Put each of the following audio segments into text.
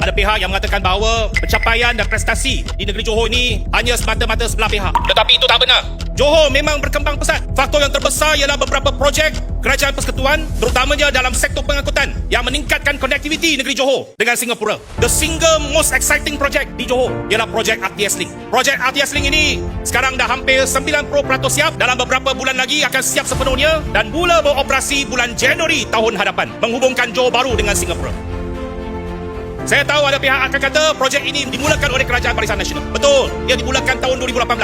Ada pihak yang mengatakan bahawa pencapaian dan prestasi di negeri Johor ini hanya semata-mata sebelah pihak. Tetapi itu tak benar. Johor memang berkembang pesat. Faktor yang terbesar ialah beberapa projek kerajaan persekutuan, terutamanya dalam sektor pengangkutan yang meningkatkan konektiviti negeri Johor dengan Singapura. The single most exciting project di Johor ialah projek RTS Link. Projek RTS Link ini sekarang dah hampir 90% siap. Dalam beberapa bulan lagi akan siap sepenuhnya dan mula beroperasi bulan Januari tahun hadapan, menghubungkan Johor Bahru dengan Singapura. Saya tahu ada pihak akan kata projek ini dimulakan oleh Kerajaan Barisan Nasional. Betul, ia dimulakan tahun 2018.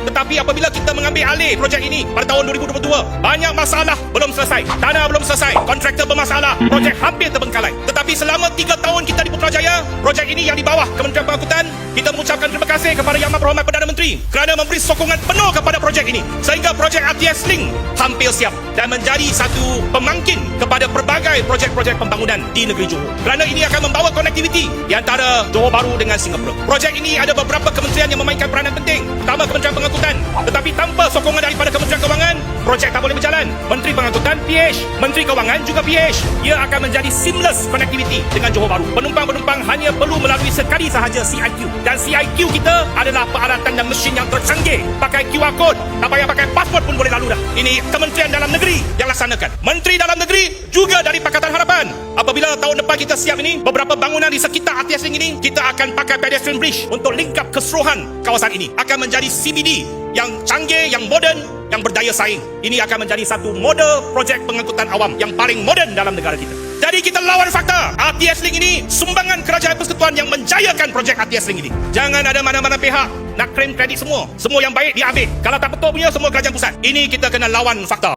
Tetapi apabila kita mengambil alih projek ini pada tahun 2022, banyak masalah belum selesai. Tanah belum selesai, kontraktor bermasalah, projek hampir terbengkalai. Tetapi selama 3 tahun kita di Putrajaya, projek ini yang di bawah Kementerian Pengangkutan, kita mengucapkan terima kasih kepada Yang Berhormat Perdana Menteri kerana memberi sokongan penuh kepada projek ini sehingga projek RTS Link hampir siap dan menjadi satu pemangkin kepada pelbagai projek-projek pembangunan di negeri Johor. Kerana ini akan membawa konektiviti di antara Johor Bahru dengan Singapura. Projek ini ada beberapa kementerian yang memainkan peranan penting, pertama Kementerian Pengangkutan. Tetapi tanpa sokongan daripada Kementerian Kewangan, projek tak boleh berjalan. Menteri Pengangkutan PH, Menteri Kewangan juga PH. Ia akan menjadi seamless connectivity dengan Johor Bahru. Penumpang-penumpang hanya perlu melalui sekali sahaja CIQ. Dan CIQ kita adalah peralatan dan mesin yang tercanggih. Pakai QR code, tak payah pakai pasport pun boleh lalu dah. Ini Kementerian Dalam Negeri yang laksanakan. Menteri Dalam Negeri juga dari Pakatan Harapan. Apabila tahun depan kita siap ini, beberapa bangunan di sekitar RTS Link ini, kita akan pakai pedestrian bridge untuk link up keseluruhan kawasan ini. Akan menjadi CBD yang canggih, yang moden, yang berdaya saing. Ini akan menjadi satu model projek pengangkutan awam yang paling moden dalam negara kita. Jadi kita lawan fakta. RTS Link ini sumbangan Kerajaan Persekutuan yang menjayakan projek RTS Link ini. Jangan ada mana-mana pihak nak claim kredit semua. Semua yang baik diambil. Kalau tak betul punya, semua kerajaan pusat. Ini kita kena lawan fakta.